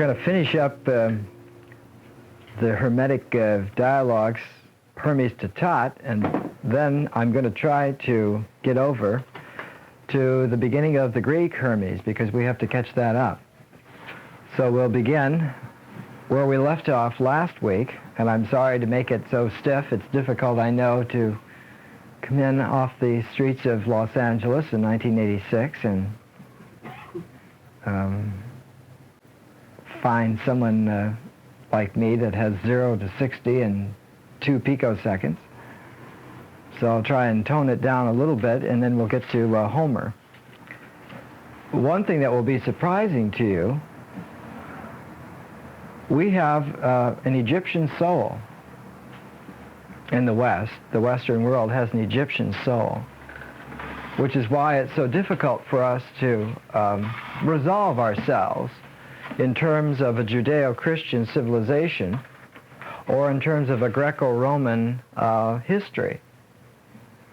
going to finish up the Hermetic dialogues, Hermes to Thoth, and then I'm going to try to get over to the beginning of the Greek Hermes, because we have to catch that up. So we'll begin where we left off last week, and I'm sorry to make it so stiff. It's difficult, I know, to come in off the streets of Los Angeles in 1986 and find someone like me that has 0 to 60 in 2 picoseconds. So I'll try and tone it down a little bit, and then we'll get to Homer. One thing that will be surprising to you, we have an Egyptian soul in the West. The Western world has an Egyptian soul, which is why it's so difficult for us to resolve ourselves in terms of a Judeo-Christian civilization or in terms of a Greco-Roman history,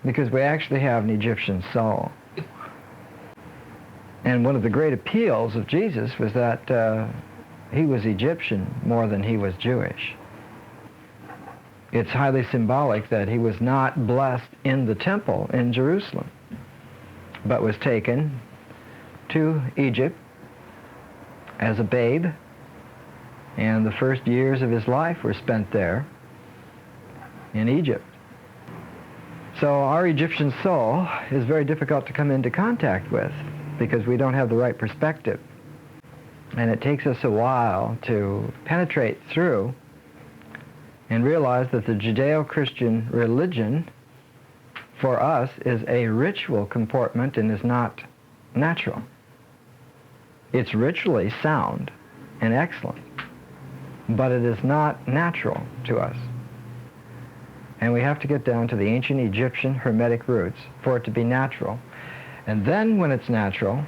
because we actually have an Egyptian soul. And one of the great appeals of Jesus was that he was Egyptian more than he was Jewish. It's highly symbolic that he was not blessed in the temple in Jerusalem, but was taken to Egypt as a babe, and the first years of his life were spent there in Egypt. So our Egyptian soul is very difficult to come into contact with because we don't have the right perspective. And it takes us a while to penetrate through and realize that the Judeo-Christian religion for us is a ritual comportment and is not natural. It's ritually sound and excellent, but it is not natural to us. And we have to get down to the ancient Egyptian Hermetic roots for it to be natural. And then when it's natural,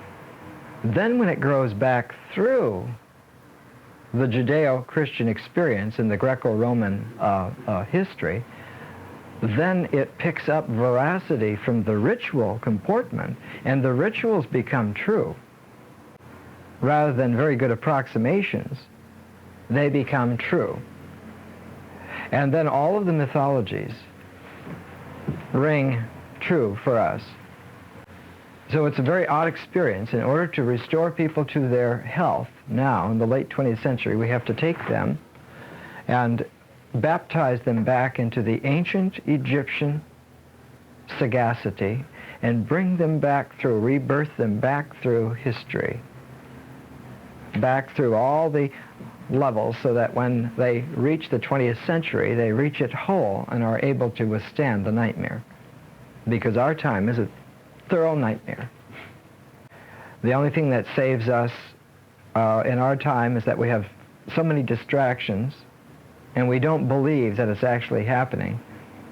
then when it grows back through the Judeo-Christian experience in the Greco-Roman history, then it picks up veracity from the ritual comportment, and the rituals become true. Rather than very good approximations, they become true. And then all of the mythologies ring true for us. So it's a very odd experience. In order to restore people to their health now, in the late 20th century, we have to take them and baptize them back into the ancient Egyptian sagacity and bring them back through, rebirth them back through history, back through all the levels, so that when they reach the 20th century, they reach it whole and are able to withstand the nightmare. Because our time is a thorough nightmare. The only thing that saves us in our time is that we have so many distractions and we don't believe that it's actually happening,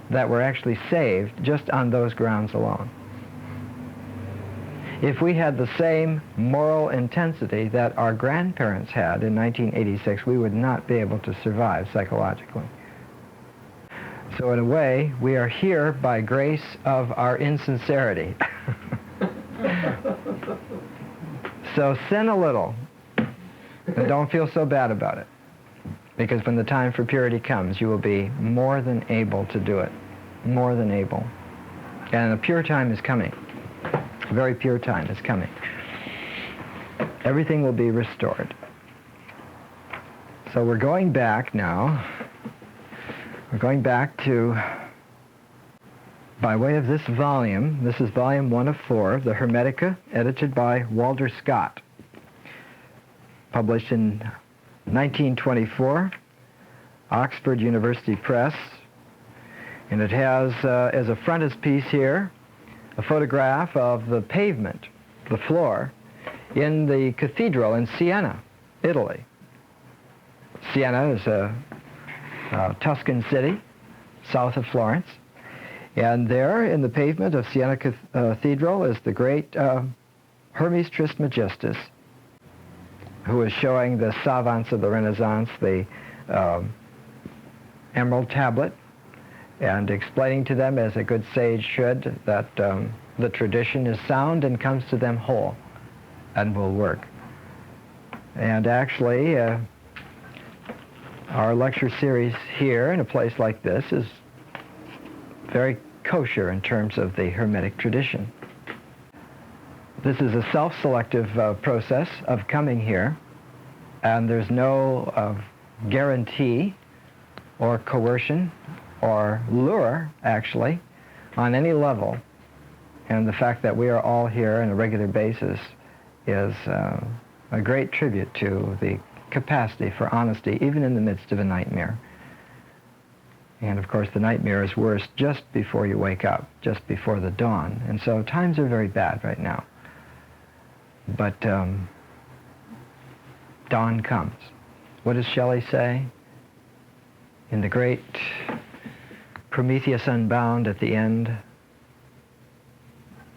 that we're actually saved just on those grounds alone. If we had the same moral intensity that our grandparents had in 1986, we would not be able to survive psychologically. So in a way, we are here by grace of our insincerity. So sin a little, and don't feel so bad about it, because when the time for purity comes, you will be more than able to do it, more than able. And a pure time is coming. A very pure time is coming. Everything will be restored. So we're going back now. We're going back to, by way of this volume, this is volume 1 of 4, the Hermetica, edited by Walter Scott, published in 1924, Oxford University Press, and it has as a frontispiece here a photograph of the pavement, the floor, in the cathedral in Siena, Italy. Siena is a Tuscan city, south of Florence. And there, in the pavement of Siena Cathedral, is the great Hermes Trismegistus, who is showing the savants of the Renaissance the emerald tablet and explaining to them, as a good sage should, that the tradition is sound and comes to them whole and will work. And actually, our lecture series here in a place like this is very kosher in terms of the Hermetic tradition. This is a self-selective process of coming here, and there's no guarantee or coercion or lure, actually, on any level. And the fact that we are all here on a regular basis is a great tribute to the capacity for honesty, even in the midst of a nightmare. And of course, the nightmare is worst just before you wake up, just before the dawn. And so times are very bad right now. But dawn comes. What does Shelley say? In the great Prometheus Unbound at the end,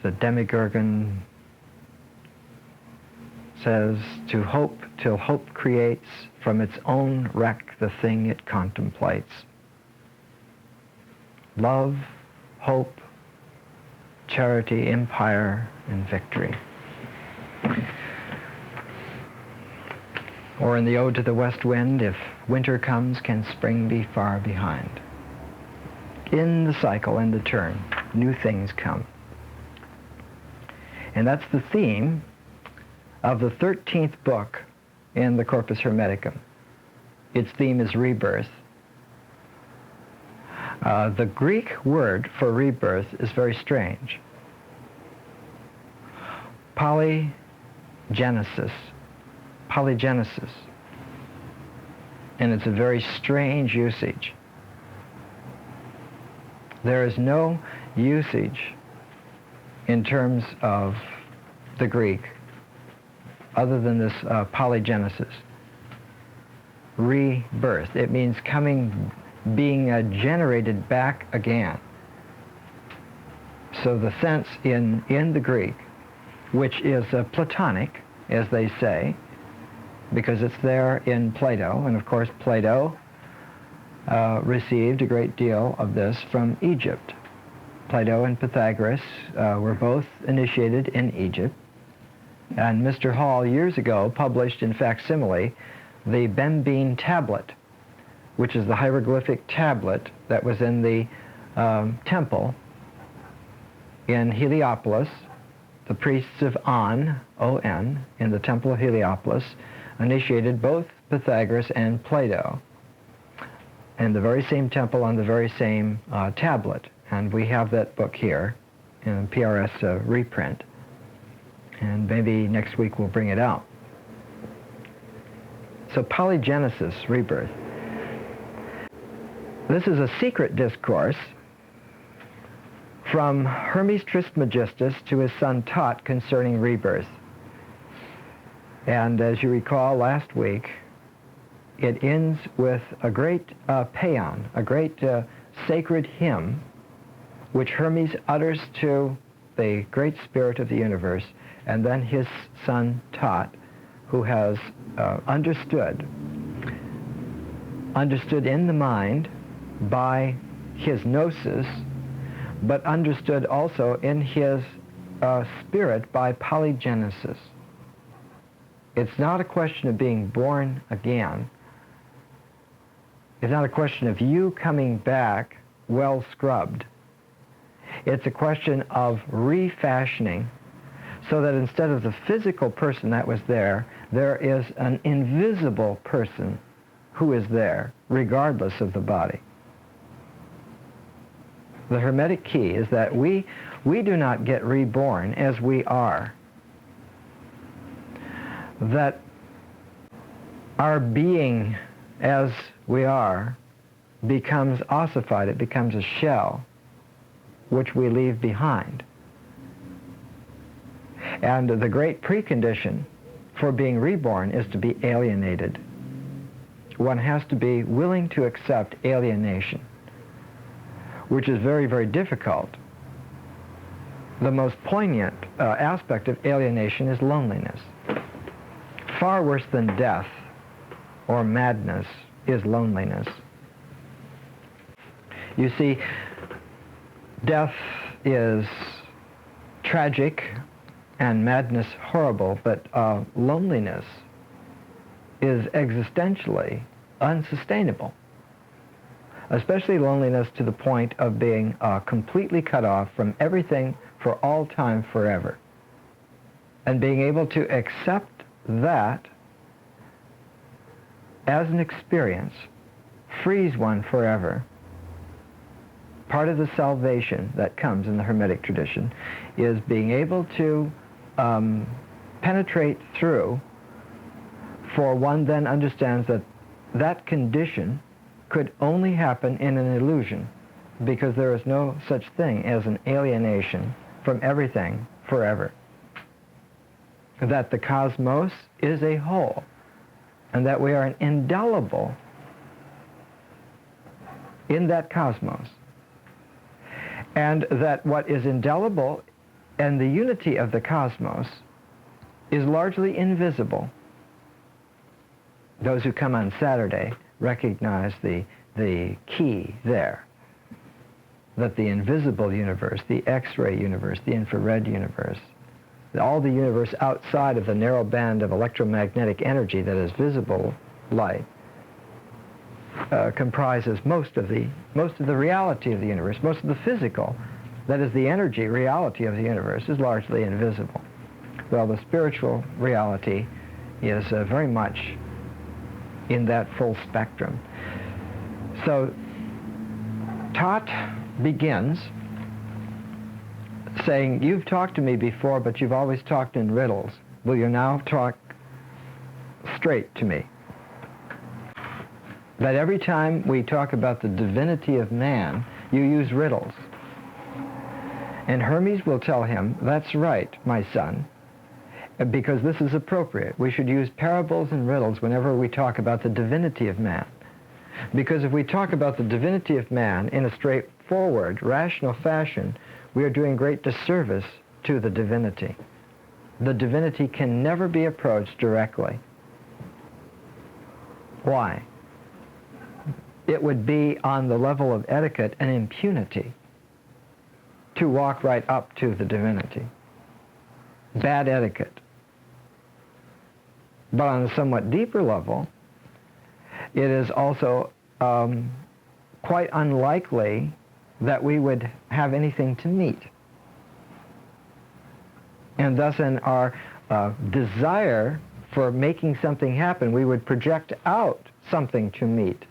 the Demigorgon says, to hope till hope creates from its own wreck the thing it contemplates. Love, hope, charity, empire, and victory. Or in the Ode to the West Wind, if winter comes, can spring be far behind? In the cycle and the turn, new things come. And that's the theme of the 13th book in the Corpus Hermeticum. Its theme is rebirth. The Greek word for rebirth is very strange. Polygenesis. Polygenesis. And it's a very strange usage. There is no usage in terms of the Greek other than this polygenesis. Rebirth. It means coming, being generated back again. So the sense in the Greek, which is Platonic, as they say, because it's there in Plato, and of course Plato received a great deal of this from Egypt. Plato and Pythagoras were both initiated in Egypt, and Mr. Hall years ago published in facsimile the Bembine tablet, which is the hieroglyphic tablet that was in the temple in Heliopolis. The priests of On, O-N, in the temple of Heliopolis initiated both Pythagoras and Plato in the very same temple on the very same tablet. And we have that book here in PRS reprint. And maybe next week we'll bring it out. So polygenesis, rebirth. This is a secret discourse from Hermes Trismegistus to his son Thoth concerning rebirth. And as you recall last week, it ends with a great paean, a great sacred hymn, which Hermes utters to the great spirit of the universe, and then his son Thoth, who has understood in the mind by his gnosis, but understood also in his spirit by polygenesis. It's not a question of being born again. It's not a question of you coming back well scrubbed. It's a question of refashioning so that instead of the physical person that was there is an invisible person who is there, regardless of the body. The Hermetic key is that we do not get reborn as we are. That our being as we are becomes ossified, it becomes a shell which we leave behind. And the great precondition for being reborn is to be alienated. One has to be willing to accept alienation, which is very, very difficult. The most poignant aspect of alienation is loneliness. Far worse than death or madness is loneliness. You see, death is tragic and madness horrible, but loneliness is existentially unsustainable, especially loneliness to the point of being completely cut off from everything for all time forever. And being able to accept that as an experience frees one forever. Part of the salvation that comes in the Hermetic tradition is being able to penetrate through, for one then understands that that condition could only happen in an illusion, because there is no such thing as an alienation from everything forever. That the cosmos is a whole, and that we are indelible in that cosmos. And that what is indelible and the unity of the cosmos is largely invisible. Those who come on Saturday recognize the key there, that the invisible universe, the X-ray universe, the infrared universe, all the universe outside of the narrow band of electromagnetic energy that is visible light, comprises most of the reality of the universe. Most of the physical, that is the energy reality of the universe, is largely invisible. Well, the spiritual reality is very much in that full spectrum. So Thoth begins saying, you've talked to me before, but you've always talked in riddles. Will you now talk straight to me? That every time we talk about the divinity of man, you use riddles. And Hermes will tell him, that's right, my son, because this is appropriate. We should use parables and riddles whenever we talk about the divinity of man. Because if we talk about the divinity of man in a straightforward, rational fashion, we are doing great disservice to the divinity. The divinity can never be approached directly. Why? It would be on the level of etiquette an impunity to walk right up to the divinity. Bad etiquette. But on a somewhat deeper level, it is also quite unlikely that we would have anything to meet. And thus in our desire for making something happen, we would project out something to meet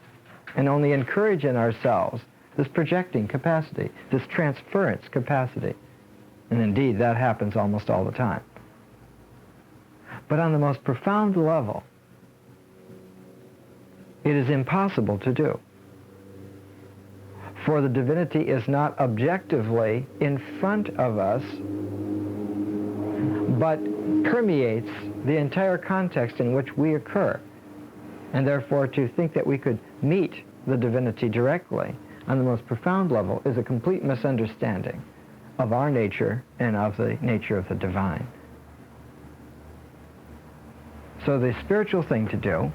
and only encourage in ourselves this projecting capacity, this transference capacity. And indeed, that happens almost all the time. But on the most profound level, it is impossible to do. For the divinity is not objectively in front of us, but permeates the entire context in which we occur. And therefore, to think that we could meet the divinity directly on the most profound level is a complete misunderstanding of our nature and of the nature of the divine. So the spiritual thing to do,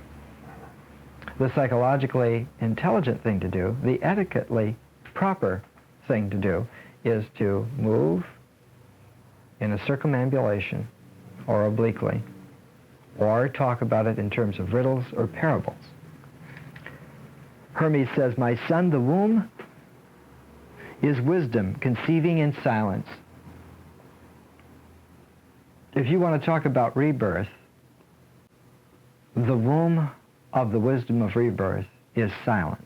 the psychologically intelligent thing to do, the etiquetely proper thing to do, is to move in a circumambulation or obliquely, or talk about it in terms of riddles or parables. Hermes says, my son, the womb is wisdom, conceiving in silence. If you want to talk about rebirth, the womb of the wisdom of rebirth is silence.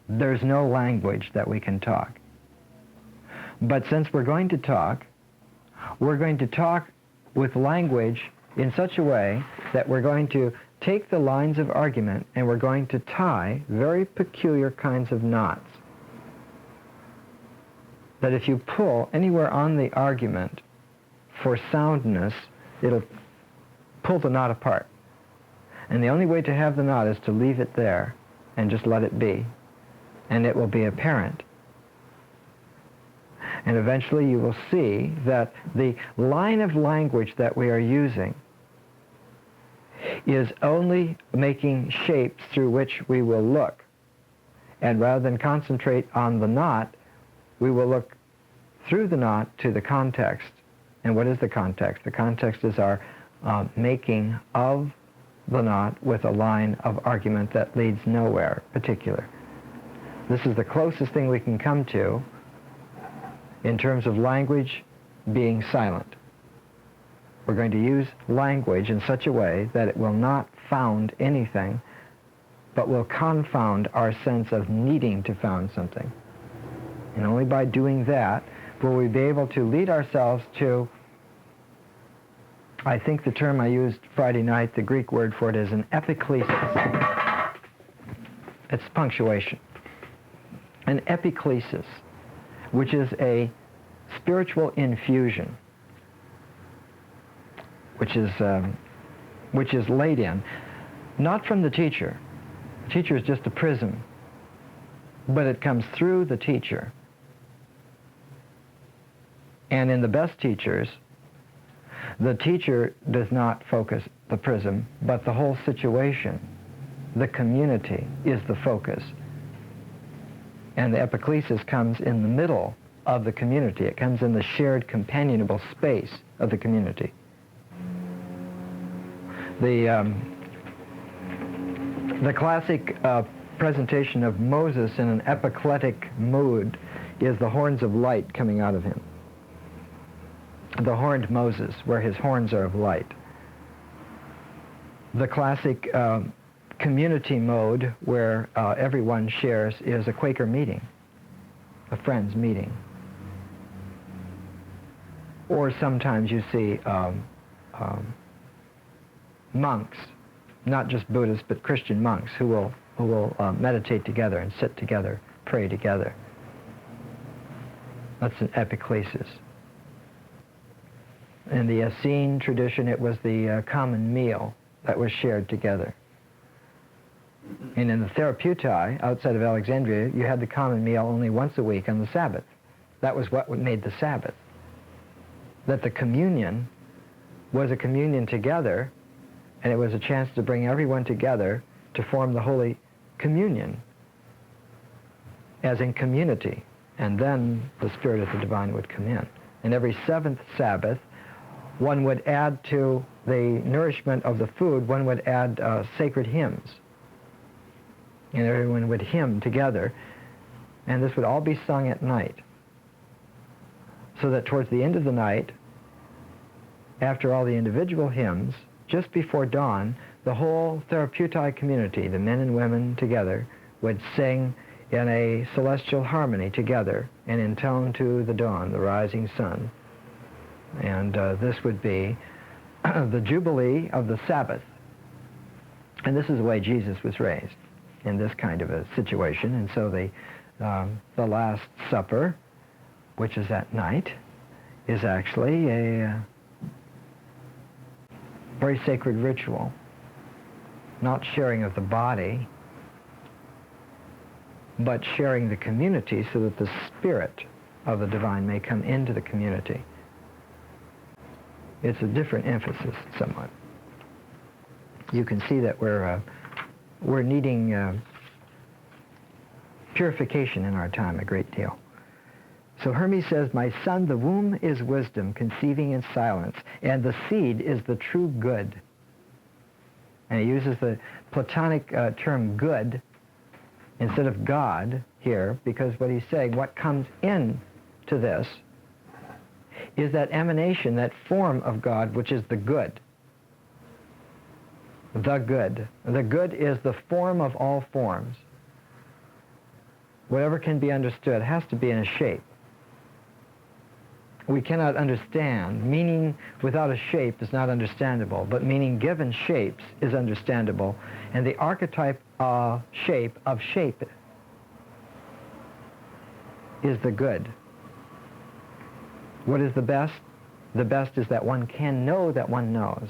There's no language that we can talk. But since we're going to talk with language in such a way that we're going to take the lines of argument and we're going to tie very peculiar kinds of knots. That if you pull anywhere on the argument for soundness, it'll pull the knot apart. And the only way to have the knot is to leave it there and just let it be. And it will be apparent. And eventually you will see that the line of language that we are using is only making shapes through which we will look. And rather than concentrate on the knot, we will look through the knot to the context. And what is the context? The context is our making of the knot with a line of argument that leads nowhere particular. This is the closest thing we can come to in terms of language being silent. We're going to use language in such a way that it will not found anything, but will confound our sense of needing to found something. And only by doing that will we be able to lead ourselves to, I think the term I used Friday night, the Greek word for it is an epiclesis. It's punctuation. An epiclesis, which is a spiritual infusion, which is laid in, not from the teacher. The teacher is just a prism, but it comes through the teacher. And in the best teachers, the teacher does not focus the prism, but the whole situation, the community, is the focus. And the epiclesis comes in the middle of the community. It comes in the shared companionable space of the community. The classic presentation of Moses in an epicletic mood is the horns of light coming out of him. The horned Moses, where his horns are of light. The classic community mode where everyone shares is a Quaker meeting, a friends meeting. Or sometimes you see monks, not just Buddhists, but Christian monks who will meditate together and sit together, pray together. That's an epiclesis. In the Essene tradition, it was the common meal that was shared together. And in the Therapeutai, outside of Alexandria, you had the common meal only once a week on the Sabbath. That was what made the Sabbath. That the communion was a communion together, and it was a chance to bring everyone together to form the Holy Communion, as in community. And then the Spirit of the Divine would come in. And every seventh Sabbath, one would add to the nourishment of the food, one would add sacred hymns. And everyone would hymn together, and this would all be sung at night. So that towards the end of the night, after all the individual hymns, just before dawn, the whole Therapeutai community, the men and women together, would sing in a celestial harmony together and intone to the dawn, the rising sun. And this would be the Jubilee of the Sabbath. And this is the way Jesus was raised, in this kind of a situation. And so the Last Supper, which is at night, is actually a very sacred ritual, not sharing of the body, but sharing the community so that the Spirit of the Divine may come into the community. It's a different emphasis, somewhat. You can see that we're needing purification in our time a great deal. So Hermes says, "My son, the womb is wisdom, conceiving in silence, and the seed is the true good." And he uses the Platonic term good instead of God here, because what he's saying, what comes in to this is that emanation, that form of God, which is the good. The good. The good is the form of all forms. Whatever can be understood has to be in a shape. We cannot understand. Meaning without a shape is not understandable, but meaning given shapes is understandable. And the archetype shape of shape is the good. What is the best? The best is that one can know that one knows.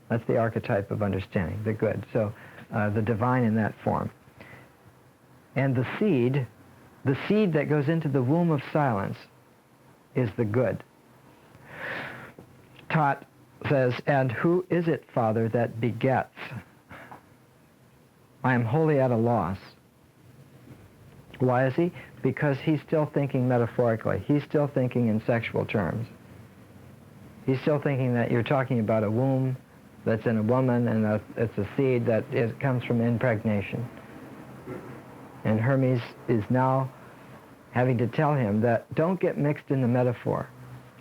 That's the archetype of understanding, the good. So the divine in that form. And the seed that goes into the womb of silence is the good. Thoth says, "And who is it, Father, that begets? I am wholly at a loss." Why is he? Because he's still thinking metaphorically. He's still thinking in sexual terms. He's still thinking that you're talking about a womb that's in a woman, and it's a seed that comes from impregnation. And Hermes is now having to tell him that don't get mixed in the metaphor.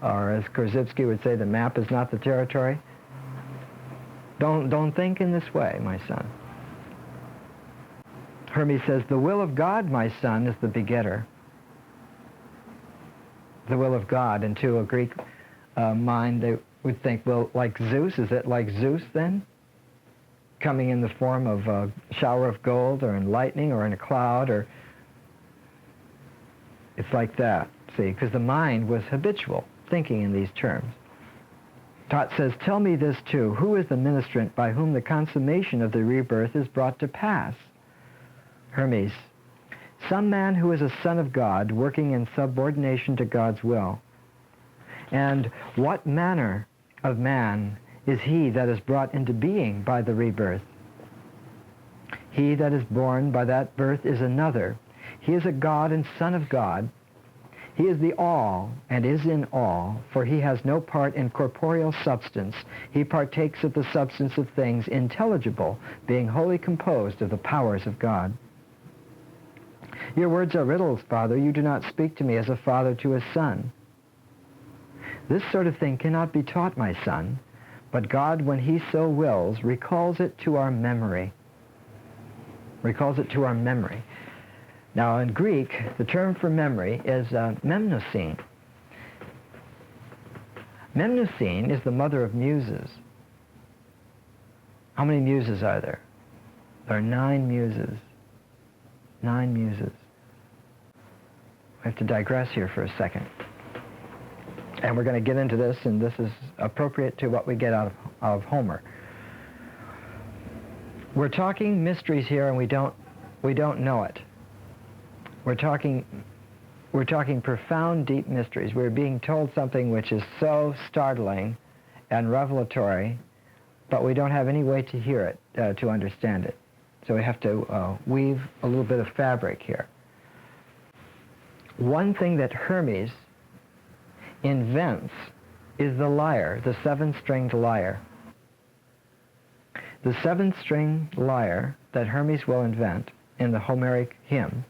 Or as Korzybski would say, the map is not the territory. Don't think in this way, my son. Hermes says, the will of God, my son, is the begetter. The will of God. And to a Greek mind, they would think, well, like Zeus, is it like Zeus then? Coming in the form of a shower of gold, or in lightning, or in a cloud, or... It's like that, see, because the mind was habitual, thinking in these terms. Thoth says, tell me this too, who is the ministrant by whom the consummation of the rebirth is brought to pass? Hermes, some man who is a son of God, working in subordination to God's will. And what manner of man is he that is brought into being by the rebirth? He that is born by that birth is another. He is a God and son of God. He is the all and is in all, for he has no part in corporeal substance. He partakes of the substance of things intelligible, being wholly composed of the powers of God. Your words are riddles, Father. You do not speak to me as a father to his son. This sort of thing cannot be taught, my son, but God, when he so wills, recalls it to our memory. Recalls it to our memory. Now, in Greek, the term for memory is Mnemosyne. Mnemosyne is the mother of Muses. How many Muses are there? There are 9 Muses. 9 Muses. I have to digress here for a second. And we're going to get into this, and this is appropriate to what we get out of Homer. We're talking mysteries here, and we don't know it. We're talking profound, deep mysteries. We're being told something which is so startling and revelatory, but we don't have any way to hear it, to understand it. So we have to weave a little bit of fabric here. One thing that Hermes invents is the lyre, the 7-stringed lyre. The 7-string lyre that Hermes will invent in the Homeric hymn,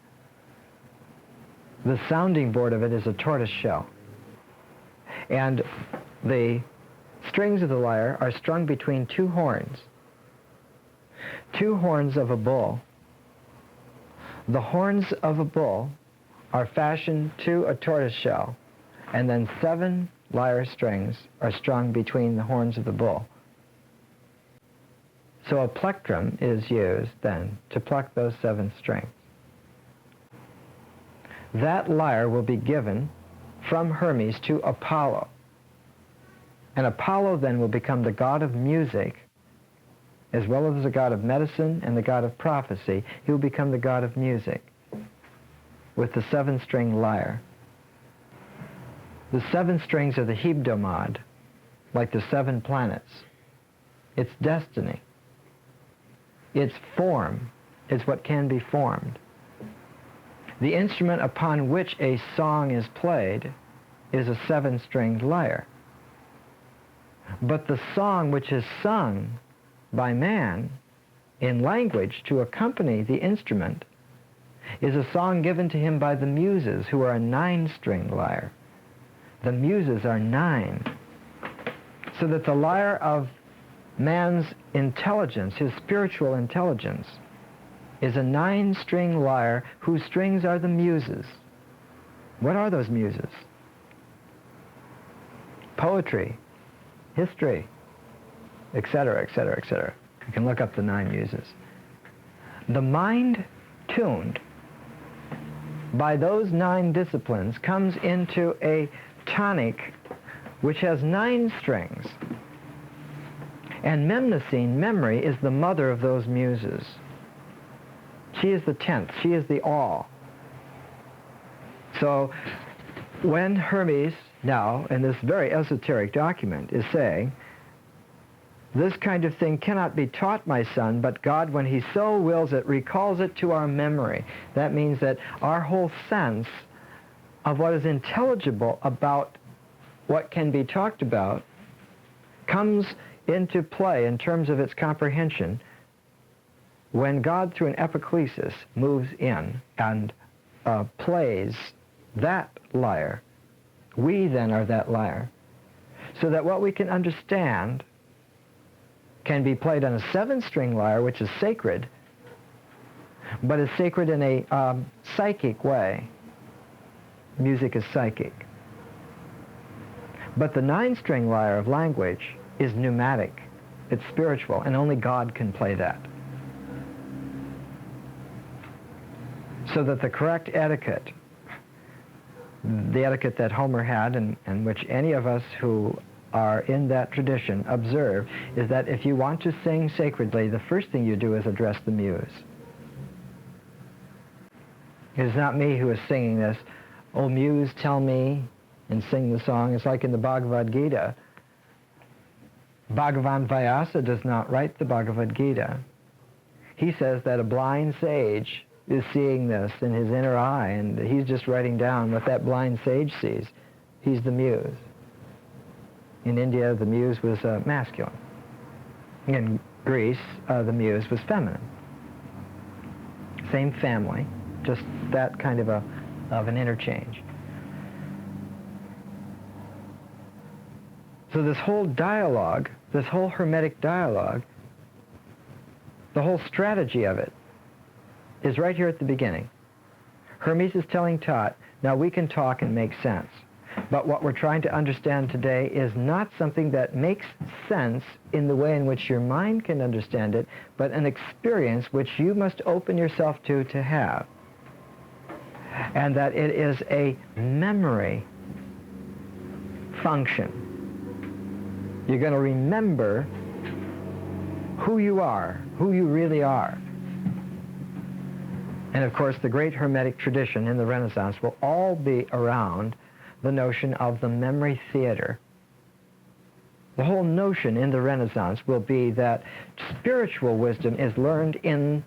the sounding board of it is a tortoise shell. And the strings of the lyre are strung between 2 horns. 2 horns of a bull. The horns of a bull are fastened to a tortoise shell, and then 7 lyre strings are strung between the horns of the bull. So a plectrum is used then to pluck those 7 strings. That lyre will be given from Hermes to Apollo. And Apollo then will become the god of music, as well as the god of medicine and the god of prophecy. He will become the god of music with the 7-string lyre. The 7 strings are the hebdomad, like the 7 planets. It's destiny. Its form is what can be formed. The instrument upon which a song is played is a 7-stringed lyre. But the song which is sung by man in language to accompany the instrument is a song given to him by the Muses, who are a 9-stringed lyre. The Muses are 9. So that the lyre of man's intelligence, his spiritual intelligence, is a 9-string lyre whose strings are the Muses. What are those Muses? Poetry, history, etc., etc., etc. You can look up the 9 Muses. The mind tuned by those 9 disciplines comes into a tonic which has 9 strings. And Mnemosyne, memory, is the mother of those Muses. She is the 10th. She is the all. So when Hermes now, in this very esoteric document, is saying, this kind of thing cannot be taught, my son, but God, when he so wills it, recalls it to our memory. That means that our whole sense of what is intelligible about what can be talked about comes into play in terms of its comprehension when God, through an epiclesis, moves in and plays that lyre. We then are that lyre. So that what we can understand can be played on a 7-string lyre, which is sacred, but is sacred in a psychic way. Music is psychic. But the 9-string lyre of language is pneumatic. It's spiritual, and only God can play that. So that the correct etiquette, the etiquette that Homer had and which any of us who are in that tradition observe, is that if you want to sing sacredly, the first thing you do is address the muse. It is not me who is singing this, "Oh muse, tell me," and sing the song. It's like in the Bhagavad Gita. Bhagavan Vyasa does not write the Bhagavad Gita. He says that a blind sage is seeing this in his inner eye, and he's just writing down what that blind sage sees. He's the muse. In India, the muse was masculine. In Greece, the muse was feminine. Same family, just that kind of an interchange. So this whole dialogue, this whole Hermetic dialogue, the whole strategy of it is right here at the beginning. Hermes is telling Thoth, now we can talk and make sense. But what we're trying to understand today is not something that makes sense in the way in which your mind can understand it, but an experience which you must open yourself to have. And that it is a memory function. You're going to remember who you are, who you really are. And of course, the great Hermetic tradition in the Renaissance will all be around the notion of the memory theater. The whole notion in the Renaissance will be that spiritual wisdom is learned in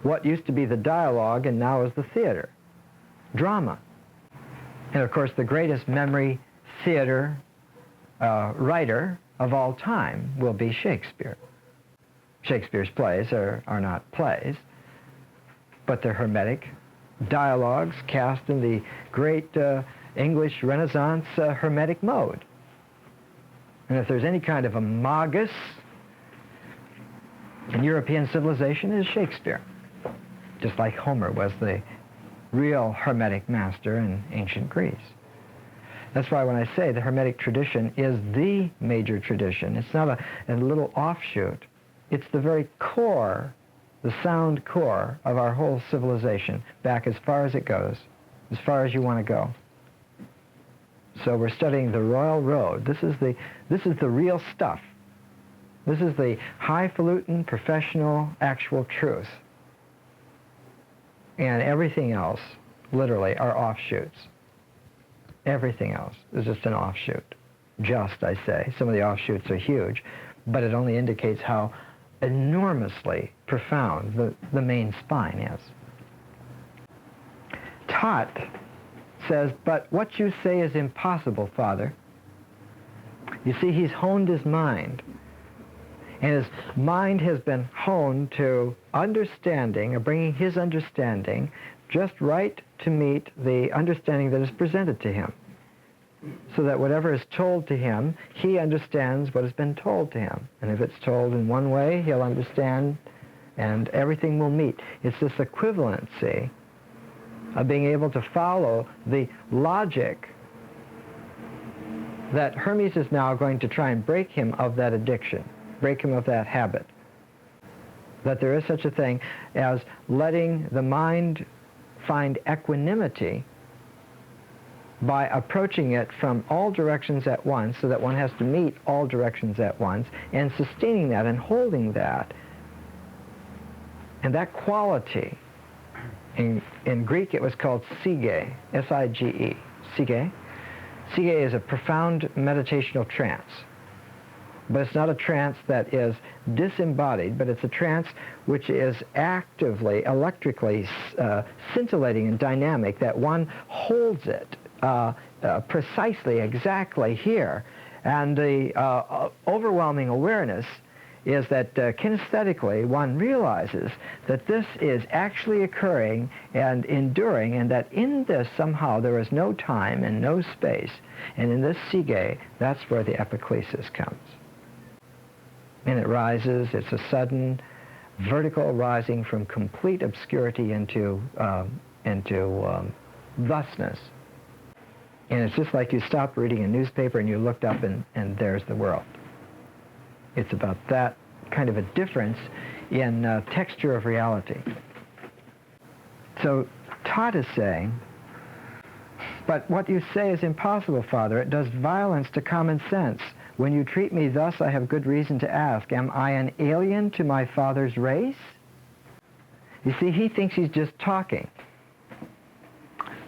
what used to be the dialogue and now is the theater, drama. And of course, the greatest memory theater writer of all time will be Shakespeare. Shakespeare's plays are not plays, but they're Hermetic dialogues cast in the great English Renaissance Hermetic mode. And if there's any kind of a magus in European civilization, it is Shakespeare. Just like Homer was the real Hermetic master in ancient Greece. That's why when I say the Hermetic tradition is the major tradition, it's not a little offshoot. It's the very core, the sound core of our whole civilization, back as far as it goes, as far as you want to go. So we're studying the royal road. This is the real stuff. This is the highfalutin, professional, actual truth. And everything else, literally, are offshoots. Everything else is just an offshoot. Just, I say. Some of the offshoots are huge, but it only indicates how enormously profound the main spine is. Thoth says, but what you say is impossible, Father. You see, he's honed his mind. And his mind has been honed to understanding, or bringing his understanding just right to meet the understanding that is presented to him. So that whatever is told to him, he understands what has been told to him. And if it's told in one way, he'll understand, and everything will meet. It's this equivalency of being able to follow the logic that Hermes is now going to try and break him of that addiction, break him of that habit. That there is such a thing as letting the mind find equanimity by approaching it from all directions at once, so that one has to meet all directions at once, and sustaining that and holding that. And that quality, in Greek it was called sige, S-I-G-E, sige. Sige is a profound meditational trance. But it's not a trance that is disembodied, but it's a trance which is actively, electrically scintillating and dynamic, that one holds it precisely, exactly here, And the overwhelming awareness is that kinesthetically one realizes that this is actually occurring and enduring, and that in this somehow there is no time and no space. And in this sige, that's where the epiclesis comes. And it rises, it's a sudden vertical rising from complete obscurity into thusness. And it's just like you stopped reading a newspaper and you looked up and there's the world. It's about that kind of a difference in texture of reality. So Thoth is saying, but what you say is impossible, Father. It does violence to common sense. When you treat me thus, I have good reason to ask, am I an alien to my father's race? You see, he thinks he's just talking.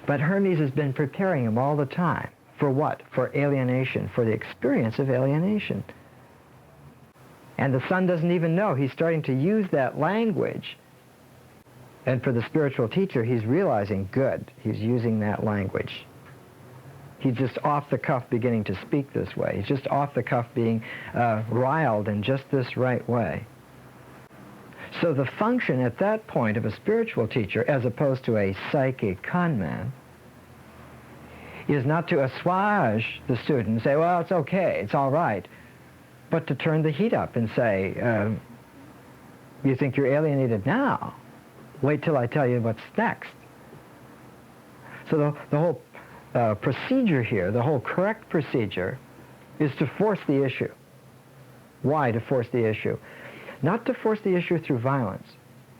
But Hermes has been preparing him all the time. For what? For alienation, for the experience of alienation. And the son doesn't even know. He's starting to use that language. And for the spiritual teacher, he's realizing, good, he's using that language. He's just off the cuff beginning to speak this way. He's just off the cuff being riled in just this right way. So the function at that point of a spiritual teacher, as opposed to a psychic con man, is not to assuage the student and say, well, it's okay, it's all right, but to turn the heat up and say, you think you're alienated now? Wait till I tell you what's next. So the whole procedure here, the whole correct procedure, is to force the issue. Why to force the issue? Not to force the issue through violence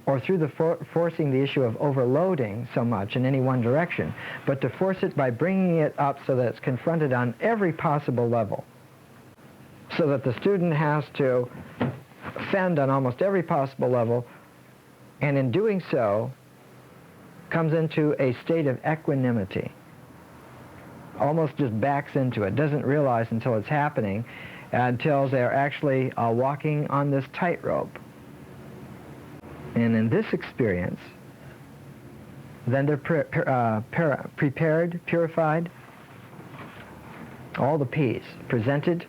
or through the forcing the issue of overloading so much in any one direction, but to force it by bringing it up so that it's confronted on every possible level, so that the student has to fend on almost every possible level, and in doing so comes into a state of equanimity, almost just backs into it, doesn't realize until it's happening, until they're actually walking on this tightrope. And in this experience, then they're prepared, purified, all the P's presented.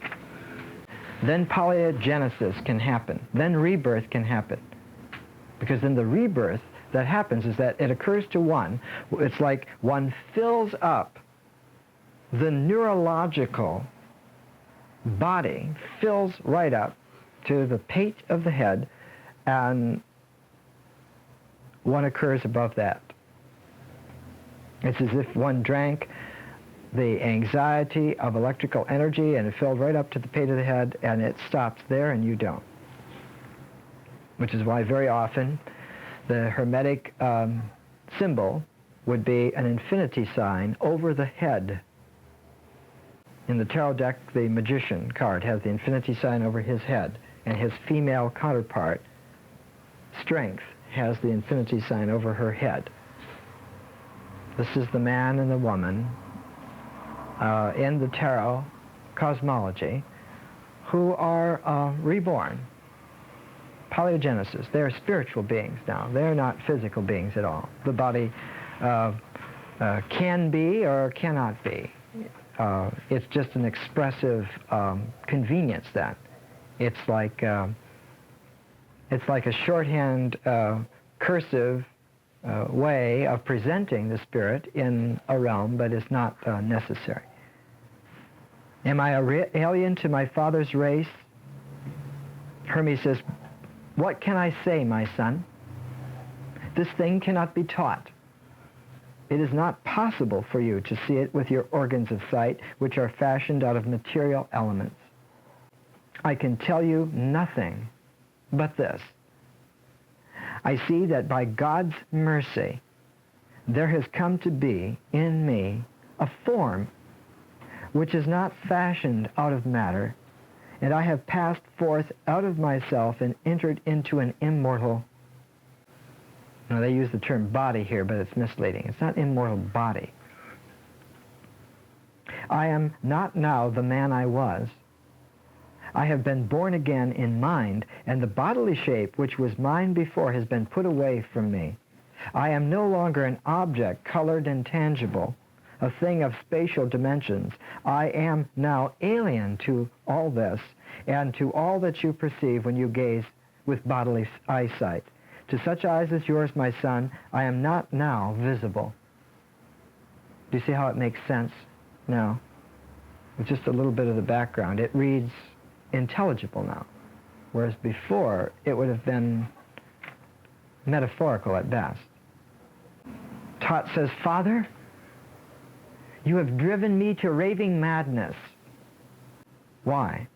Then polygenesis can happen. Then rebirth can happen. Because in the rebirth that happens is that it occurs to one, it's like one fills up the neurological body, fills right up to the pate of the head, and one occurs above that. It's as if one drank the anxiety of electrical energy and it filled right up to the pate of the head, and it stops there and you don't. Which is why very often the Hermetic symbol would be an infinity sign over the head. In the tarot deck, the magician card has the infinity sign over his head, and his female counterpart, strength, has the infinity sign over her head. This is the man and the woman in the tarot cosmology who are reborn. Polygenesis. They're spiritual beings now. They're not physical beings at all. The body can be or cannot be. It's just an expressive convenience then. It's like a shorthand cursive way of presenting the spirit in a realm, but it's not necessary. Am I an alien to my father's race? Hermes says, what can I say, my son? This thing cannot be taught. It is not possible for you to see it with your organs of sight, which are fashioned out of material elements. I can tell you nothing but this. I see that by God's mercy, there has come to be in me a form which is not fashioned out of matter, and I have passed forth out of myself and entered into an immortal. Now they use the term body here, but it's misleading. It's not immortal body. I am not now the man I was. I have been born again in mind, and the bodily shape which was mine before has been put away from me. I am no longer an object colored and tangible, a thing of spatial dimensions. I am now alien to all this and to all that you perceive when you gaze with bodily eyesight. To such eyes as yours, my son, I am not now visible. Do you see how it makes sense now? With just a little bit of the background, it reads intelligible now, whereas before it would have been metaphorical at best. Thoth says, Father, you have driven me to raving madness. Why?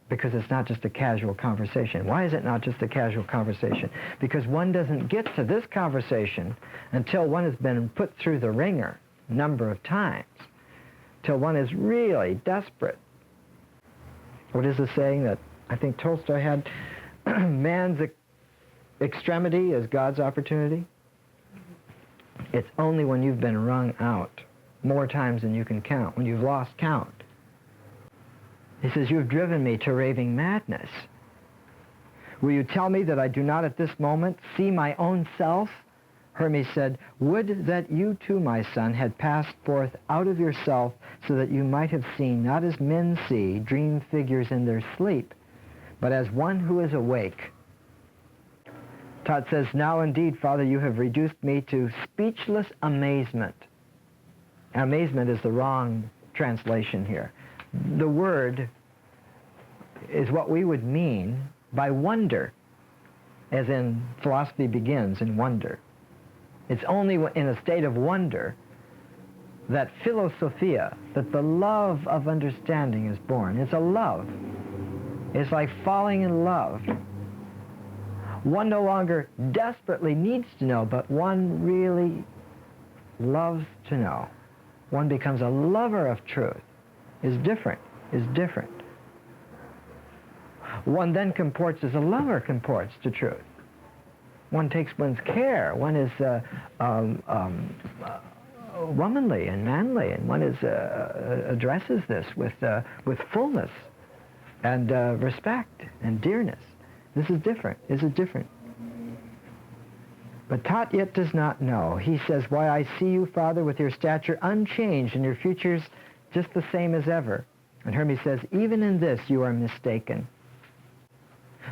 Because it's not just a casual conversation. Why is it not just a casual conversation? Because one doesn't get to this conversation until one has been put through the ringer a number of times, till one is really desperate. What is the saying that I think Tolstoy had? Man's extremity is God's opportunity. It's only when you've been wrung out more times than you can count, when you've lost count. He says, you've driven me to raving madness. Will you tell me that I do not at this moment see my own self? Hermes said, would that you too, my son, had passed forth out of yourself so that you might have seen, not as men see, dream figures in their sleep, but as one who is awake. Thoth says, now indeed, Father, you have reduced me to speechless amazement. Amazement is the wrong translation here. The word is what we would mean by wonder, as in philosophy begins in wonder. It's only in a state of wonder that philosophia, that the love of understanding is born. It's a love. It's like falling in love. One no longer desperately needs to know, but one really loves to know. One becomes a lover of truth. Is different. One then comports as a lover comports to truth. One takes one's care. One is womanly and manly, and one is addresses this with fullness and respect and dearness. This is different. But Thoth yet does not know. He says, why, I see you, Father, with your stature unchanged and your features just the same as ever. And Hermes says, even in this you are mistaken.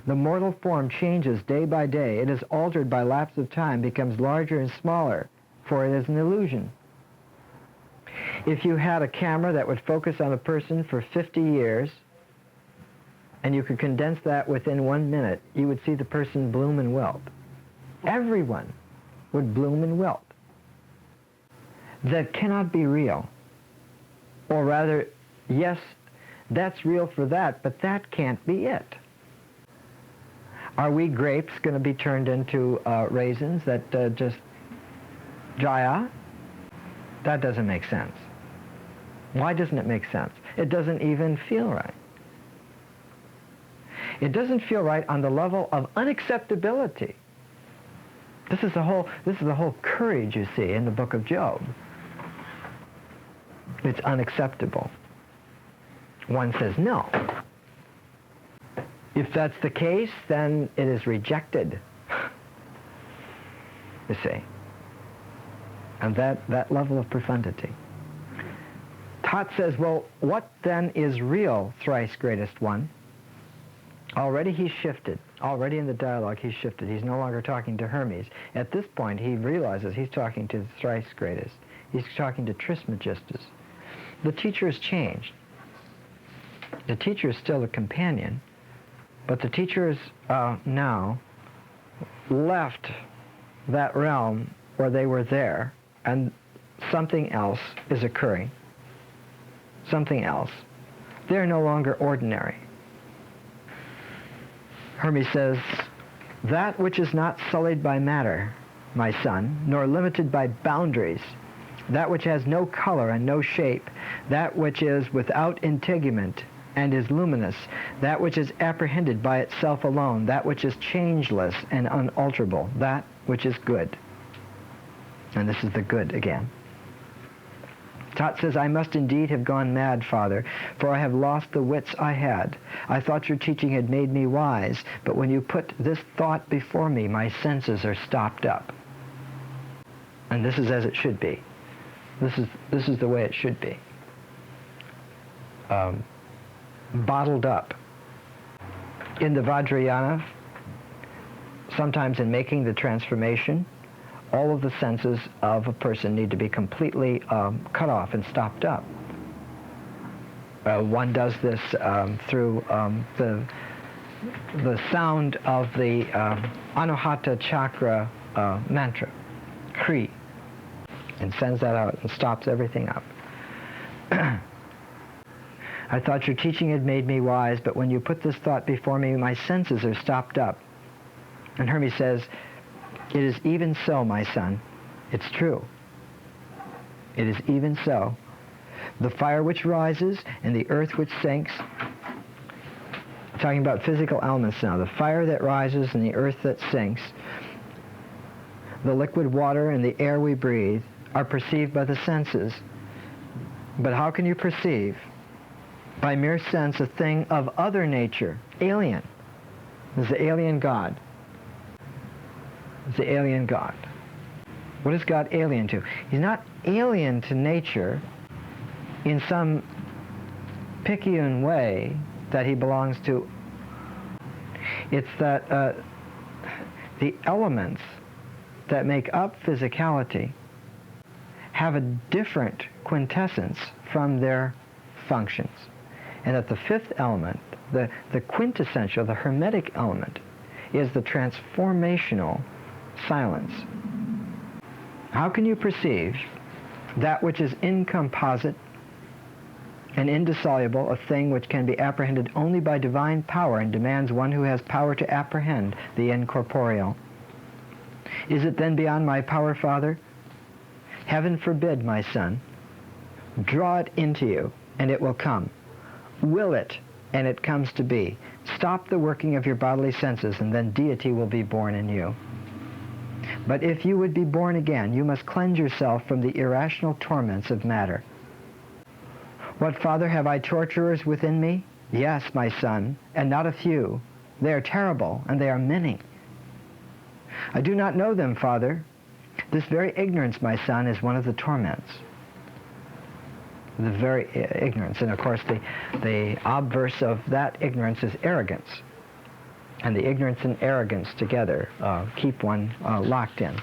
The mortal form changes day by day. It is altered by lapse of time, becomes larger and smaller, for it is an illusion. If you had a camera that would focus on a person for 50 years, and you could condense that within 1 minute, you would see the person bloom and wilt. Everyone would bloom and wilt. That cannot be real. Or rather, yes, that's real for that, but that can't be it. Are we grapes going to be turned into raisins that just dry out? That doesn't make sense. Why doesn't it make sense? It doesn't even feel right. It doesn't feel right on the level of unacceptability. This is the whole courage you see in the book of Job. It's unacceptable. One says no. If that's the case, then it is rejected. You see. And that level of profundity. Thoth says, well, what then is real, thrice greatest one? Already he's shifted. Already in the dialogue he's shifted. He's no longer talking to Hermes. At this point he realizes he's talking to the thrice greatest. He's talking to Trismegistus. The teacher has changed. The teacher is still a companion, but the teacher has now left that realm where they were there, and something else is occurring. Something else. They're no longer ordinary. Hermes says, that which is not sullied by matter, my son, nor limited by boundaries, that which has no color and no shape, that which is without integument and is luminous, that which is apprehended by itself alone, that which is changeless and unalterable, that which is good. And this is the good again. Thoth says, I must indeed have gone mad, Father, for I have lost the wits I had. I thought your teaching had made me wise, but when you put this thought before me, my senses are stopped up. And this is as it should be. This is the way it should be. Bottled up. In the Vajrayana, sometimes in making the transformation, all of the senses of a person need to be completely cut off and stopped up. One does this through the sound of the Anahata Chakra mantra, Kri, and sends that out and stops everything up. I thought your teaching had made me wise, but when you put this thought before me, my senses are stopped up. And Hermes says, it is even so, my son. It's true. It is even so. The fire which rises and the earth which sinks, talking about physical elements now, the fire that rises and the earth that sinks, the liquid water and the air we breathe are perceived by the senses. But how can you perceive? By mere sense a thing of other nature, alien. This is the alien God. It's the alien God. What is God alien to? He's not alien to nature in some Picayune way that he belongs to. It's that the elements that make up physicality have a different quintessence from their functions. And that the fifth element, the quintessential, the Hermetic element, is the transformational silence. How can you perceive that which is incomposite and indissoluble, a thing which can be apprehended only by divine power and demands one who has power to apprehend the incorporeal? Is it then beyond my power, Father? Heaven forbid, my son. Draw it into you, and it will come. Will it, and it comes to be. Stop the working of your bodily senses, and then deity will be born in you. But if you would be born again, you must cleanse yourself from the irrational torments of matter. What, Father, have I torturers within me? Yes, my son, and not a few. They are terrible, and they are many. I do not know them, Father. This very ignorance, my son, is one of the torments. The very ignorance. And of course, the obverse of that ignorance is arrogance. And the ignorance and arrogance together keep one locked in.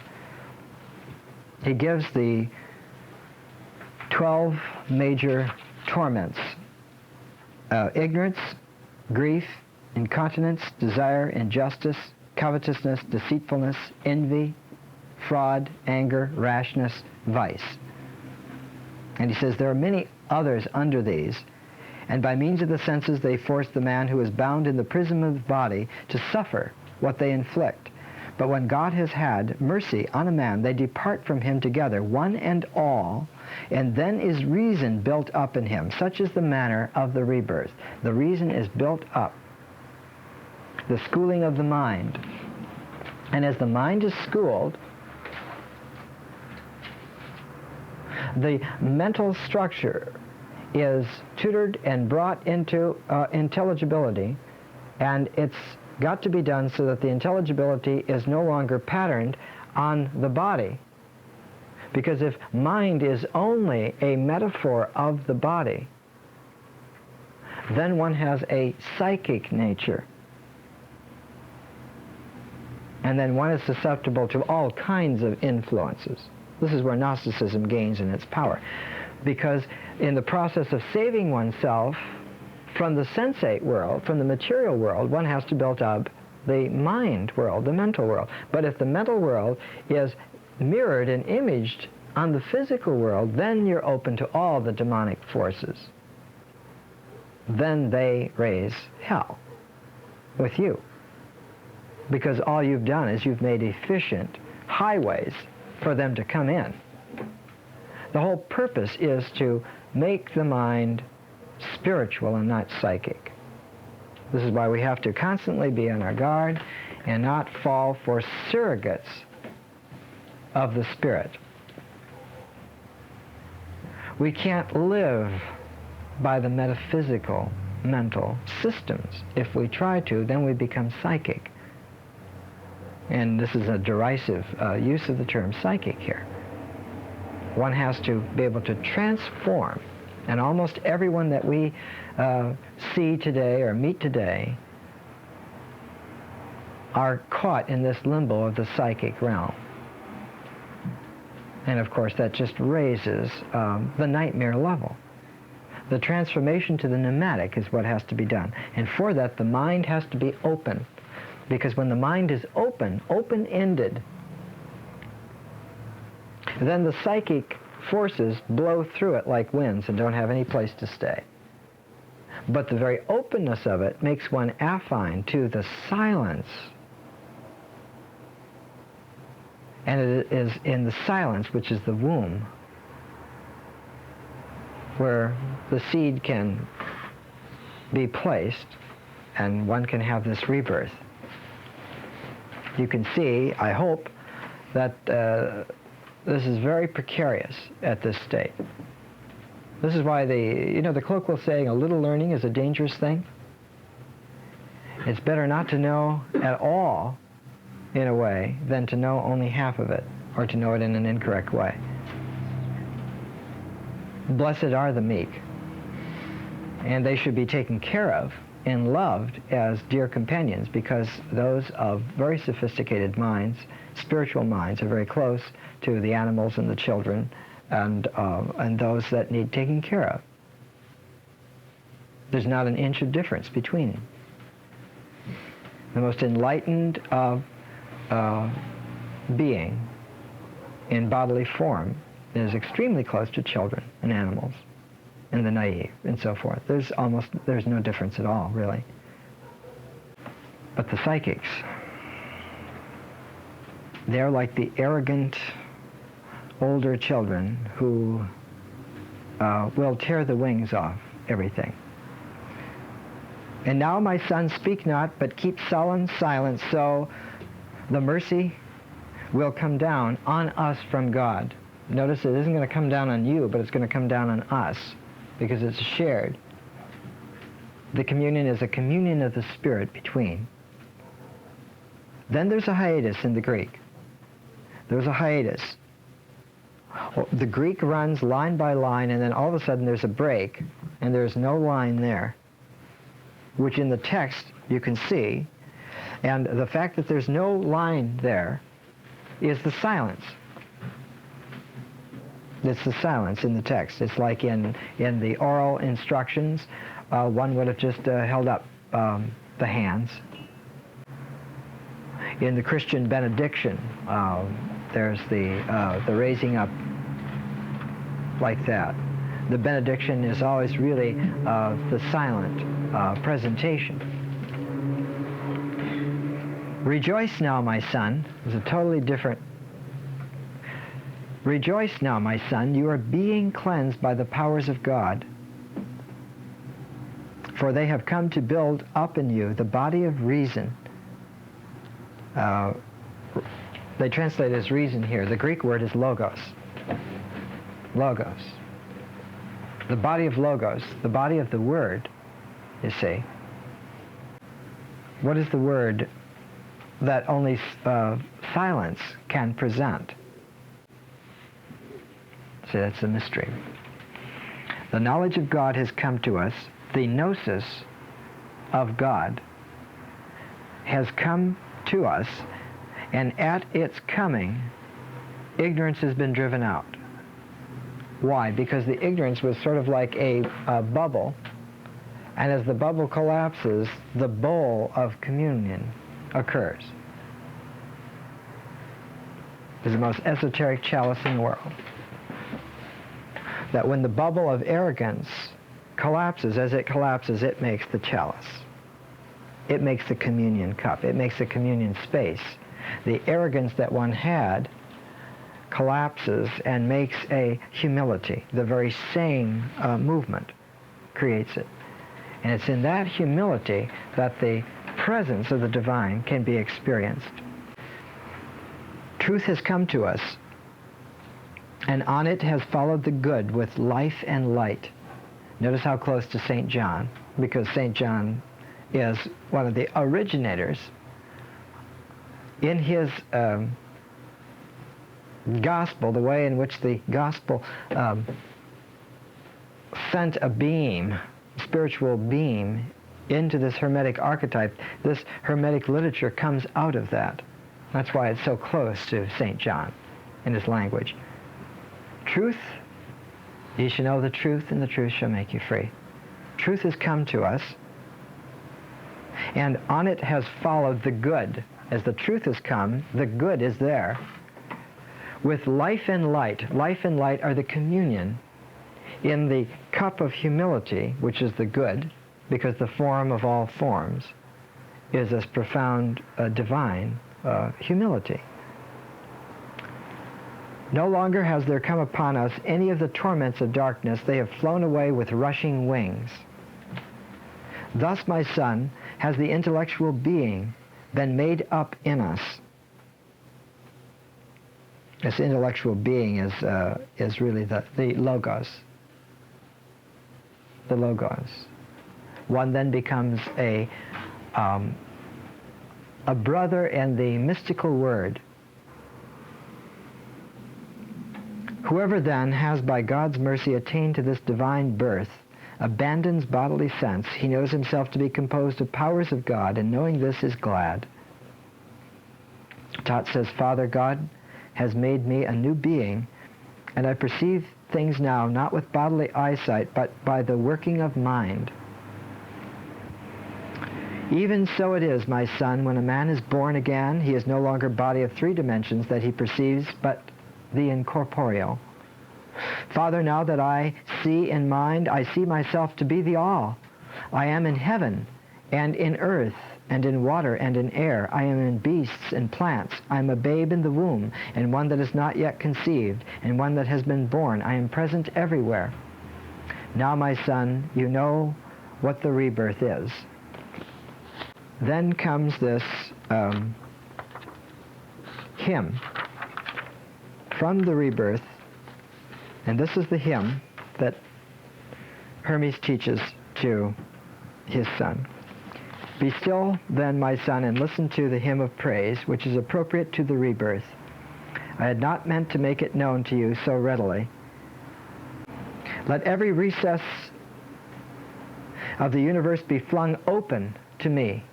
He gives the 12 major torments. Ignorance, grief, incontinence, desire, injustice, covetousness, deceitfulness, envy, fraud, anger, rashness, vice. And he says there are many others under these, and by means of the senses they force the man who is bound in the prison of the body to suffer what they inflict. But when God has had mercy on a man, they depart from him together, one and all, and then is reason built up in him. Such is the manner of the rebirth. The reason is built up. The schooling of the mind. And as the mind is schooled, the mental structure is tutored and brought into intelligibility, and it's got to be done so that the intelligibility is no longer patterned on the body. Because if mind is only a metaphor of the body, then one has a psychic nature. And then one is susceptible to all kinds of influences. This is where Gnosticism gains in its power. Because in the process of saving oneself from the sensate world, from the material world, one has to build up the mind world, the mental world. But if the mental world is mirrored and imaged on the physical world, then you're open to all the demonic forces. Then they raise hell with you. Because all you've done is you've made efficient highways for them to come in. The whole purpose is to make the mind spiritual and not psychic. This is why we have to constantly be on our guard and not fall for surrogates of the spirit. We can't live by the metaphysical mental systems. If we try to, then we become psychic. And this is a derisive use of the term psychic here. One has to be able to transform. And almost everyone that we see today or meet today are caught in this limbo of the psychic realm. And of course that just raises the nightmare level. The transformation to the pneumatic is what has to be done. And for that, the mind has to be open. Because when the mind is open, open-ended, then the psychic forces blow through it like winds and don't have any place to stay. But the very openness of it makes one affine to the silence. And it is in the silence, which is the womb, where the seed can be placed and one can have this rebirth. You can see, I hope, that this is very precarious at this state. This is why the colloquial saying, a little learning is a dangerous thing. It's better not to know at all, in a way, than to know only half of it, or to know it in an incorrect way. Blessed are the meek, and they should be taken care of and loved as dear companions, because those of very sophisticated minds, spiritual minds, are very close to the animals and the children and those that need taking care of. There's not an inch of difference between them. The most enlightened of being in bodily form is extremely close to children and animals and the naive and so forth. There's no difference at all, really. But the psychics, they're like the arrogant older children who will tear the wings off everything. And now, my son, speak not, but keep sullen silence, so the mercy will come down on us from God. Notice it isn't going to come down on you, but it's going to come down on us, because it's shared. The communion is a communion of the Spirit between. Then there's a hiatus in the Greek. There's a hiatus. The Greek runs line by line, and then all of a sudden there's a break, and there's no line there, which in the text you can see. And the fact that there's no line there is the silence. It's the silence in the text. It's like in the oral instructions, one would have just held up the hands. In the Christian benediction, there's the raising up like that. The benediction is always really the silent presentation. Rejoice now, my son, is a totally different. Rejoice now, my son, you are being cleansed by the powers of God, for they have come to build up in you the body of reason. They translate it as reason here. The Greek word is logos. Logos. The body of logos, the body of the word, you see. What is the word that only silence can present? See, that's the mystery. The knowledge of God has come to us. The gnosis of God has come to us, and at its coming, ignorance has been driven out. Why? Because the ignorance was sort of like a bubble, and as the bubble collapses, the bowl of communion occurs. It's the most esoteric chalice in the world. That when the bubble of arrogance collapses, as it collapses, it makes the chalice. It makes the communion cup. It makes the communion space. The arrogance that one had collapses and makes a humility. The very same movement creates it. And it's in that humility that the presence of the divine can be experienced. Truth has come to us, and on it has followed the good with life and light. Notice how close to St. John, because St. John is one of the originators. In his gospel, the way in which the gospel sent a beam, spiritual beam, into this Hermetic archetype, this Hermetic literature comes out of that. That's why it's so close to St. John in his language. Truth, ye shall know the truth, and the truth shall make you free. Truth has come to us, and on it has followed the good. As the truth has come, the good is there. With life and light are the communion in the cup of humility, which is the good, because the form of all forms is this profound divine humility. No longer has there come upon us any of the torments of darkness. They have flown away with rushing wings. Thus, my son, has the intellectual being been made up in us. This intellectual being is really the logos. The logos. One then becomes a brother in the mystical word. Whoever then has by God's mercy attained to this divine birth abandons bodily sense. He knows himself to be composed of powers of God, and knowing this is glad. Thoth says, Father God has made me a new being, and I perceive things now not with bodily eyesight, but by the working of mind. Even so it is, my son, when a man is born again, he is no longer body of 3 dimensions that he perceives, but the incorporeal. Father, now that I see in mind, I see myself to be the all. I am in heaven, and in earth, and in water, and in air. I am in beasts and plants. I am a babe in the womb, and one that is not yet conceived, and one that has been born. I am present everywhere. Now, my son, you know what the rebirth is. Then comes this hymn from the rebirth, and this is the hymn that Hermes teaches to his son. Be still then, my son, and listen to the hymn of praise, which is appropriate to the rebirth. I had not meant to make it known to you so readily. Let every recess of the universe be flung open to me.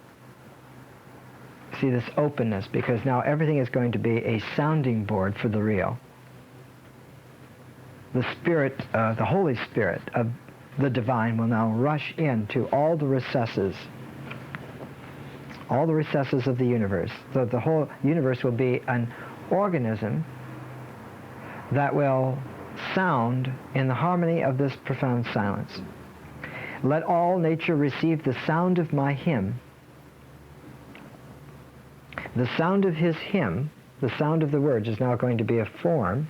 See this openness, because now everything is going to be a sounding board for the real. The Spirit, the Holy Spirit of the divine will now rush into all the recesses of the universe. So the whole universe will be an organism that will sound in the harmony of this profound silence. Let all nature receive the sound of my hymn. The sound of his hymn, the sound of the words, is now going to be a form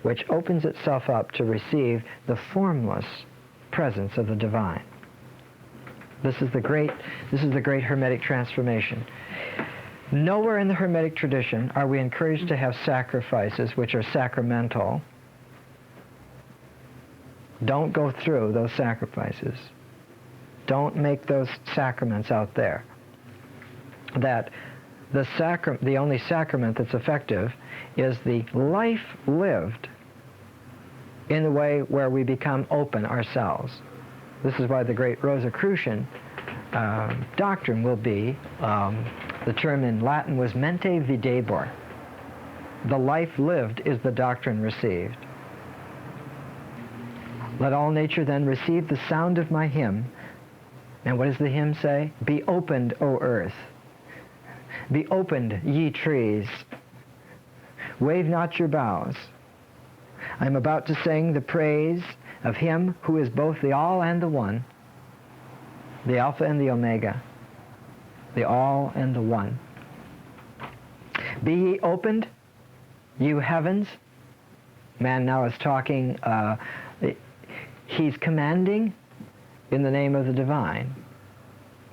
which opens itself up to receive the formless presence of the divine. This is the great Hermetic transformation. Nowhere in the Hermetic tradition are we encouraged to have sacrifices which are sacramental. Don't go through those sacrifices. Don't make those sacraments out there. That the only sacrament that's effective is the life lived in the way where we become open ourselves. This is why the great Rosicrucian doctrine will be, the term in Latin was mente videbor. The life lived is the doctrine received. Let all nature then receive the sound of my hymn. And what does the hymn say? Be opened, O earth. Be opened, ye trees. Wave not your boughs. I am about to sing the praise of him who is both the all and the one, the Alpha and the Omega, the all and the one. Be ye opened, you heavens. Man now is talking, he's commanding in the name of the divine,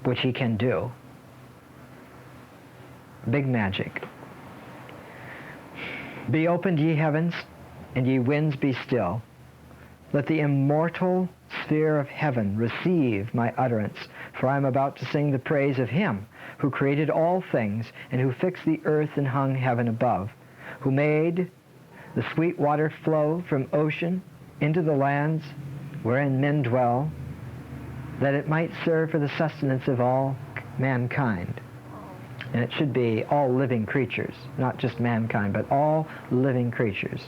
which he can do. Big magic. Be opened, ye heavens, and ye winds be still. Let the immortal sphere of heaven receive my utterance, for I am about to sing the praise of him who created all things, and who fixed the earth and hung heaven above, who made the sweet water flow from ocean into the lands wherein men dwell, that it might serve for the sustenance of all mankind. And it should be all living creatures, not just mankind, but all living creatures.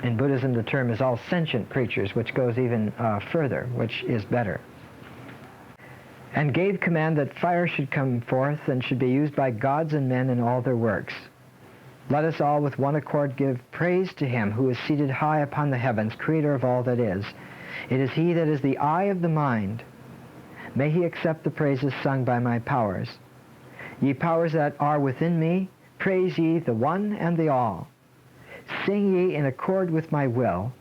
In Buddhism, the term is all sentient creatures, which goes even further, which is better. And gave command that fire should come forth and should be used by gods and men in all their works. Let us all with one accord give praise to him who is seated high upon the heavens, creator of all that is. It is he that is the eye of the mind. May he accept the praises sung by my powers. Ye powers that are within me, praise ye the one and the all. Sing ye in accord with my will,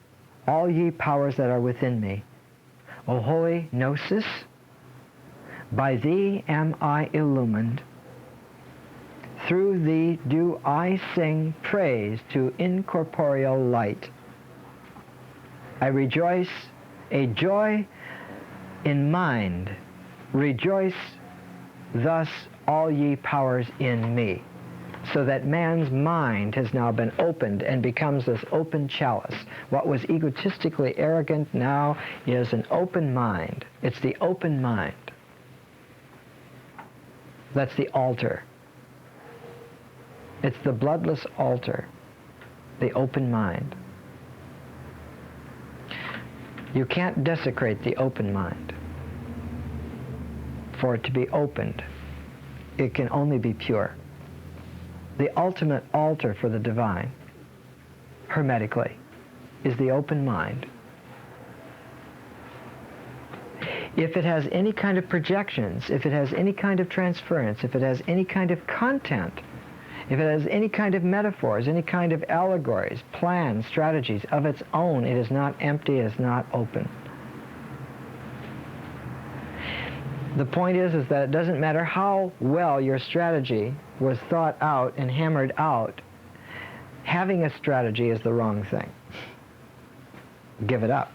all ye powers that are within me. O holy gnosis, by thee am I illumined. Through thee do I sing praise to incorporeal light. I rejoice, a joy in mind. Rejoice thus all ye powers in me, so that man's mind has now been opened and becomes this open chalice. What was egotistically arrogant now is an open mind. It's the open mind. That's the altar. It's the bloodless altar, the open mind. You can't desecrate the open mind. For it to be opened, it can only be pure. The ultimate altar for the divine, hermetically, is the open mind. If it has any kind of projections, if it has any kind of transference, if it has any kind of content, if it has any kind of metaphors, any kind of allegories, plans, strategies of its own, it is not empty, it is not open. The point is that it doesn't matter how well your strategy was thought out and hammered out, having a strategy is the wrong thing. Give it up.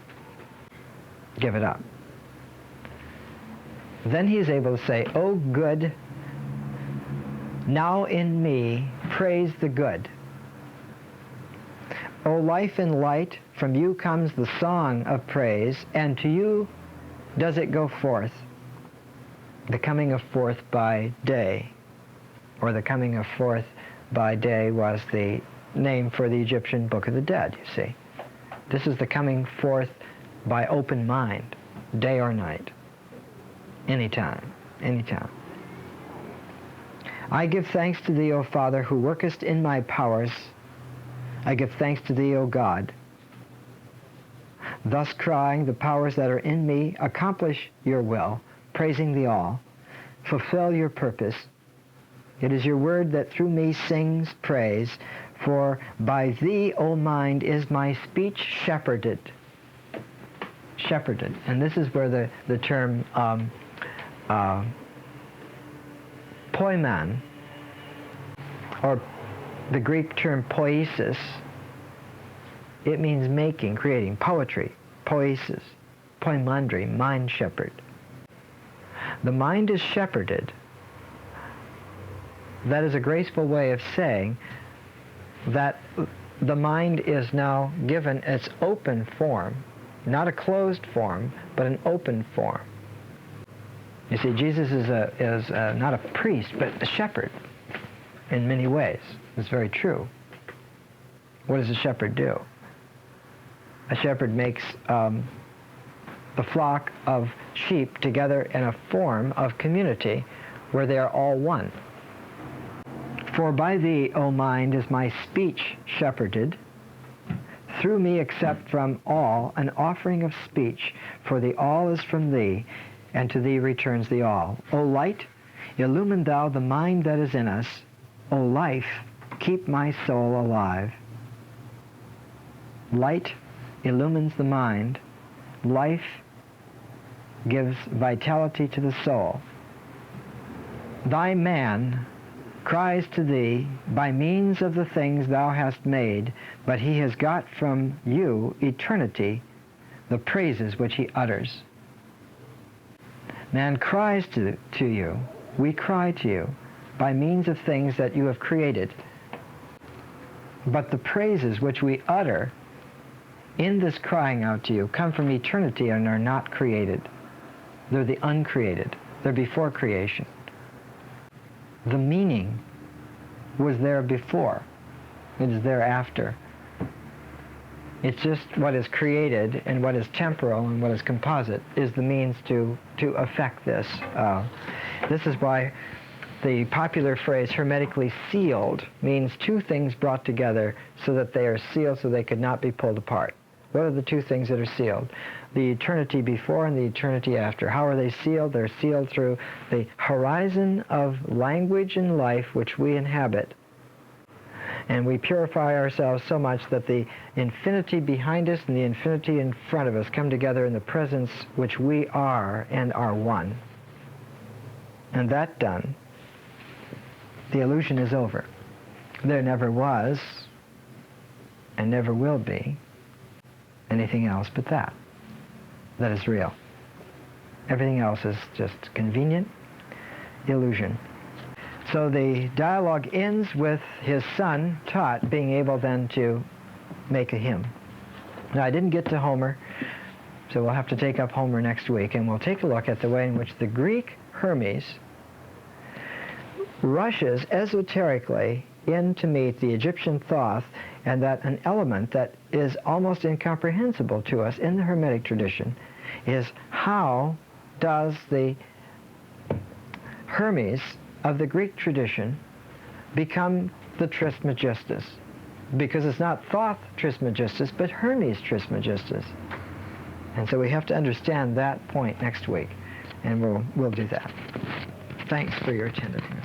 Give it up. Then he is able to say, "O good, now in me praise the good. O life and light, from you comes the song of praise, and to you does it go forth." The coming of forth by day, or the coming of forth by day was the name for the Egyptian Book of the Dead, you see. This is the coming forth by open mind, day or night, anytime, anytime. I give thanks to thee, O Father, who workest in my powers. I give thanks to thee, O God. Thus crying, the powers that are in me accomplish your will, praising thee all, fulfill your purpose. It is your word that through me sings praise, for by thee, O mind, is my speech shepherded. Shepherded. And this is where the term poiman, or the Greek term poiesis, it means making, creating, poetry, poiesis, poimandry, mind shepherd. The mind is shepherded. That is a graceful way of saying that the mind is now given its open form, not a closed form, but an open form. You see, Jesus is not a priest, but a shepherd in many ways. It's very true. What does a shepherd do? A shepherd makes the flock of sheep together in a form of community where they are all one. For by thee, O mind, is my speech shepherded. Through me accept from all an offering of speech, for the all is from thee, and to thee returns the all. O light, illumine thou the mind that is in us. O life, keep my soul alive. Light illumines the mind. Life gives vitality to the soul. Thy man cries to thee by means of the things thou hast made, but he has got from you eternity, the praises which he utters. Man cries to you, we cry to you, by means of things that you have created. But the praises which we utter in this crying out to you come from eternity and are not created. They're the uncreated. They're before creation. The meaning was there before. It is there after. It's just what is created and what is temporal and what is composite is the means to affect this. This is why the popular phrase hermetically sealed means two things brought together so that they are sealed so they could not be pulled apart. What are the two things that are sealed? The eternity before and the eternity after. How are they sealed? They're sealed through the horizon of language and life which we inhabit. And we purify ourselves so much that the infinity behind us and the infinity in front of us come together in the presence which we are and are one. And that done, the illusion is over. There never was and never will be anything else but that. That is real. Everything else is just convenient illusion. So the dialogue ends with his son, Thoth, being able then to make a hymn. Now, I didn't get to Homer, so we'll have to take up Homer next week, and we'll take a look at the way in which the Greek Hermes rushes esoterically in to meet the Egyptian Thoth, and that an element that is almost incomprehensible to us in the Hermetic tradition is how does the Hermes of the Greek tradition become the Trismegistus? Because it's not Thoth Trismegistus, but Hermes Trismegistus. And so we have to understand that point next week, and we'll do that. Thanks for your attentiveness.